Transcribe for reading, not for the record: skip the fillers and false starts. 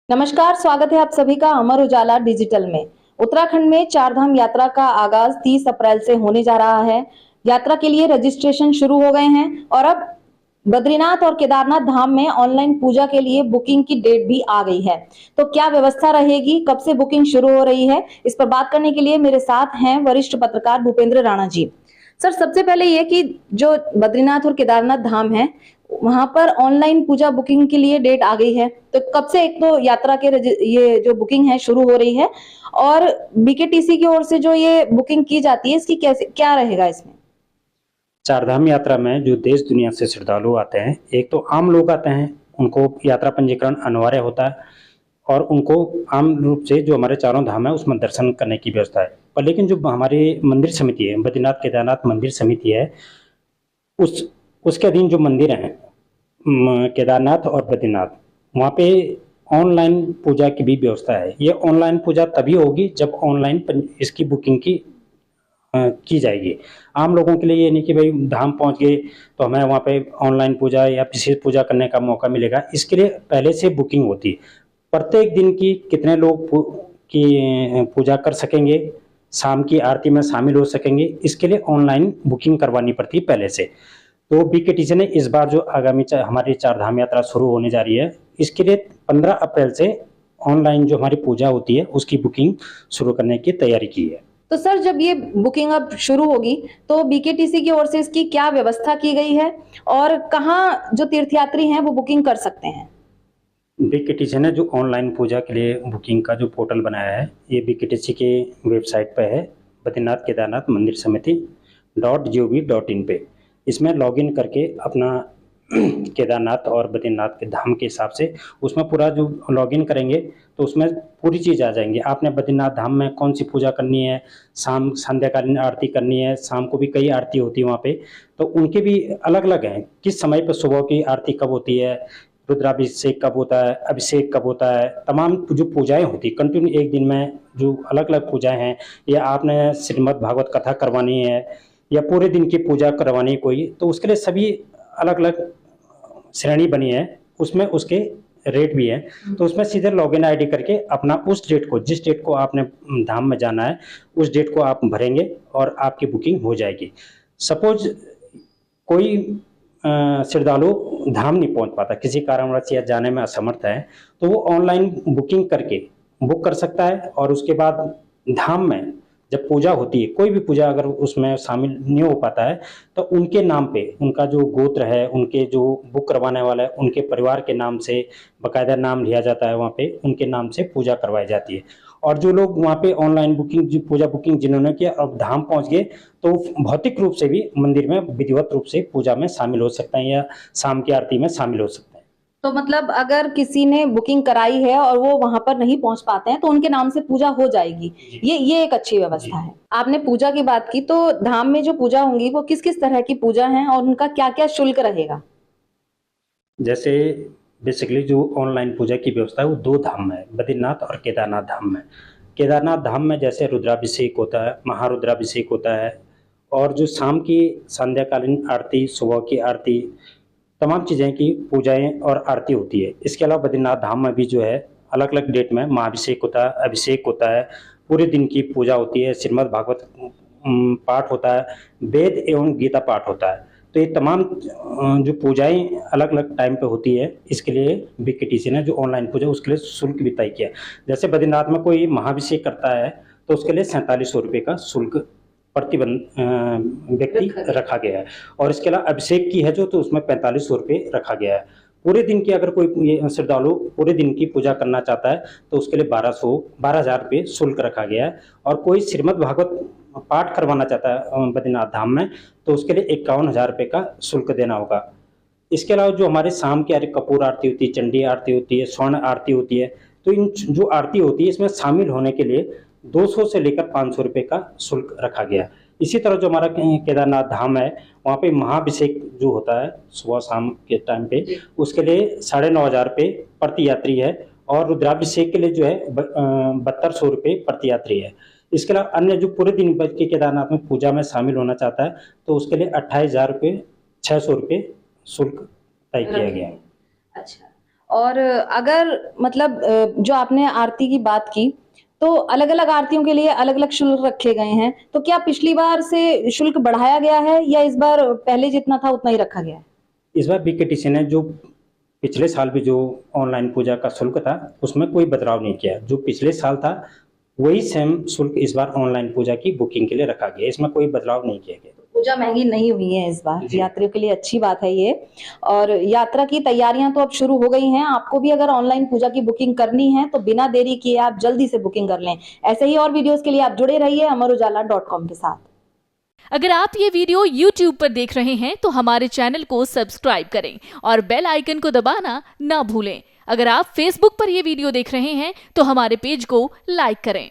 नमस्कार, स्वागत है आप सभी का अमर उजाला डिजिटल में। उत्तराखंड में चारधाम यात्रा का आगाज 30 अप्रैल से होने जा रहा है। यात्रा के लिए रजिस्ट्रेशन शुरू हो गए हैं और अब बद्रीनाथ और केदारनाथ धाम में ऑनलाइन पूजा के लिए बुकिंग की डेट भी आ गई है। तो क्या व्यवस्था रहेगी, कब से बुकिंग शुरू हो रही है, इस पर बात करने के लिए मेरे साथ हैं वरिष्ठ पत्रकार भूपेंद्र राणा जी। सर, सबसे पहले ये कि जो बद्रीनाथ और केदारनाथ धाम है वहां पर ऑनलाइन पूजा बुकिंग के लिए डेट आ गई है, तो कब से एक तो यात्रा के ये जो बुकिंग है शुरू हो रही है और बीकेटीसी की ओर से जो ये बुकिंग की जाती है इसकी कैसे क्या रहेगा इसमें? चारधाम यात्रा में जो देश दुनिया से श्रद्धालु आते हैं, एक तो आम लोग आते हैं, उनको यात्रा पंजीकरण अनिवार्य होता है और उनको आम रूप से जो हमारे चारों धाम है उसमें दर्शन करने की व्यवस्था है। पर लेकिन जो हमारी मंदिर समिति है, बद्रीनाथ केदारनाथ मंदिर समिति है, उसके अधीन जो मंदिर हैं केदारनाथ और बद्रीनाथ, वहाँ पे ऑनलाइन पूजा की भी व्यवस्था है। ये ऑनलाइन पूजा तभी होगी जब ऑनलाइन इसकी बुकिंग की जाएगी। आम लोगों के लिए ये नहीं कि भाई धाम पहुंच गए तो हमें वहाँ पे ऑनलाइन पूजा या विशेष पूजा करने का मौका मिलेगा। इसके लिए पहले से बुकिंग होती है। प्रत्येक दिन की कितने लोग पूजा कर सकेंगे, शाम की आरती में शामिल हो सकेंगे, इसके लिए ऑनलाइन बुकिंग करवानी पड़ती है पहले से। तो बीकेटीसी ने इस बार जो आगामी हमारी चारधाम यात्रा शुरू होने जा रही है, इसके लिए 15 अप्रैल से ऑनलाइन जो हमारी पूजा होती है उसकी बुकिंग शुरू करने की तैयारी की है। तो सर, जब ये बुकिंग अब शुरू होगी तो बीकेटीसी की ओर से इसकी क्या व्यवस्था की गई है और कहाँ जो तीर्थयात्री हैं वो बुकिंग कर सकते हैं? बीकेटीसी ने जो ऑनलाइन पूजा के लिए बुकिंग का जो पोर्टल बनाया है, ये बीकेटीसी के वेबसाइट पे है, बद्रीनाथ केदारनाथ मंदिर समिति .gov.in पे। इसमें लॉगिन करके अपना केदारनाथ और बद्रीनाथ के धाम के हिसाब से उसमें पूरा जो लॉगिन करेंगे तो उसमें पूरी चीज़ आ जाएंगी। आपने बद्रीनाथ धाम में कौन सी पूजा करनी है, शाम संध्याकालीन आरती करनी है, शाम को भी कई आरती होती है वहाँ पे, तो उनके भी अलग अलग हैं। किस समय पर सुबह की आरती कब होती है, रुद्राभिषेक कब होता है, अभिषेक कब होता है, तमाम जो पूजाएं होती है कंटिन्यू एक दिन में जो अलग अलग पूजाएं हैं, या आपने श्रीमद् भागवत कथा करवानी है या पूरे दिन की पूजा करवानी है कोई, तो उसके लिए सभी अलग अलग श्रेणी बनी है, उसमें उसके रेट भी है। तो उसमें सीधे लॉगिन आईडी करके अपना उस डेट को, जिस डेट को आपने धाम में जाना है उस डेट को आप भरेंगे और आपकी बुकिंग हो जाएगी। सपोज कोई श्रद्धालु धाम नहीं पहुंच पाता, किसी कारणवश या जाने में असमर्थ है, तो वो ऑनलाइन बुकिंग करके बुक कर सकता है और उसके बाद धाम में जब पूजा होती है, कोई भी पूजा अगर उसमें शामिल नहीं हो पाता है तो उनके नाम पे, उनका जो गोत्र है, उनके जो बुक करवाने वाला है, उनके परिवार के नाम से बाकायदा नाम लिया जाता है, वहाँ पे उनके नाम से पूजा करवाई जाती है। और जो लोग वहाँ पे ऑनलाइन बुकिंग, पूजा बुकिंग जिन्होंने किया और धाम पहुँच गए, तो भौतिक रूप से भी मंदिर में विधिवत रूप से पूजा में शामिल हो सकते हैं या शाम की आरती में शामिल हो सकते हैं। तो मतलब अगर किसी ने बुकिंग कराई है और वो वहां पर नहीं पहुंच पाते हैं तो उनके नाम से पूजा हो जाएगी। ये एक अच्छी व्यवस्था है। आपने पूजा की बात की, तो धाम में जो पूजा होंगी वो किस किस तरह की पूजा है और उनका क्या क्या शुल्क रहेगा? जैसे बेसिकली जो ऑनलाइन पूजा की व्यवस्था है वो दो धाम में है, बद्रीनाथ और केदारनाथ धाम में। केदारनाथ धाम में जैसे रुद्राभिषेक होता है, महारुद्राभिषेक होता है, और जो शाम की संध्याकालीन आरती, सुबह की आरती, तमाम चीज़ें की पूजाएं और आरती होती है। इसके अलावा बद्रीनाथ धाम में भी जो है अलग अलग डेट में महाभिषेक होता है, अभिषेक होता है, पूरे दिन की पूजा होती है, श्रीमद् भागवत पाठ होता है, वेद एवं गीता पाठ होता है। तो ये तमाम जो पूजाएं अलग अलग टाइम पे होती है, इसके लिए बीकेटीसी ने जो ऑनलाइन पूजा उसके लिए शुल्क भी तय किया। जैसे बद्रीनाथ में कोई महाभिषेक करता है तो उसके लिए 4700 रुपये का शुल्क प्रतिबंध व्यक्ति रखा गया है, और इसके अलावा अभिषेक की है जो, तो उसमें 4500 रुपये रखा गया है। पूरे दिन की अगर कोई श्रद्धालु पूरे दिन की पूजा करना चाहता है तो उसके लिए 12,000 रुपये शुल्क रखा गया है। और कोई श्रीमद् भागवत पाठ करवाना चाहता है बद्रीनाथ धाम में तो उसके लिए 51,000 रुपये का शुल्क देना होगा। इसके अलावा जो हमारे शाम की आरती, कपूर आरती होती है, चंडी आरती होती है, स्वर्ण आरती होती है, तो इन जो आरती होती है इसमें शामिल होने के लिए 200 से लेकर 500 रुपये का शुल्क रखा गया। इसी तरह जो हमारा केदारनाथ धाम है वहाँ पे महाभिषेक जो होता है सुबह शाम के टाइम पे, उसके लिए 9,500 रुपये प्रति यात्री है, और रुद्राभिषेक के लिए जो है 7200 रुपये प्रति यात्री है। इसके अलावा अन्य जो पूरे दिन भर के केदारनाथ में पूजा में शामिल होना चाहता है तो उसके लिए 28,000 रुपये 600 रुपये शुल्क तय किया गया है। अच्छा, और अगर मतलब जो आपने आरती की बात की, तो अलग अलग आरतियों के लिए अलग अलग शुल्क रखे गए हैं, तो क्या पिछली बार से शुल्क बढ़ाया गया है या इस बार पहले जितना था उतना ही रखा गया है? इस बार बीकेटीसी ने जो पिछले साल भी जो ऑनलाइन पूजा का शुल्क था उसमें कोई बदलाव नहीं किया। जो पिछले साल था वही सेम शुल्क इस बार ऑनलाइन पूजा की बुकिंग के लिए रखा गया, इसमें कोई बदलाव नहीं किया गया। पूजा महंगी नहीं हुई है इस बार, जी। यात्रियों के लिए अच्छी बात है ये। और यात्रा की तैयारियां तो अब शुरू हो गई हैं। आपको भी अगर ऑनलाइन पूजा की बुकिंग करनी है तो बिना देरी किए आप जल्दी से बुकिंग कर लें। ऐसे ही और वीडियोस के लिए आप जुड़े रहिए amarujala.com के साथ। अगर आप ये वीडियो YouTube पर देख रहे हैं तो हमारे चैनल को सब्सक्राइब करें और बेल आइकन को दबाना ना भूलें। अगर आप Facebook पर ये वीडियो देख रहे हैं तो हमारे पेज को लाइक करें।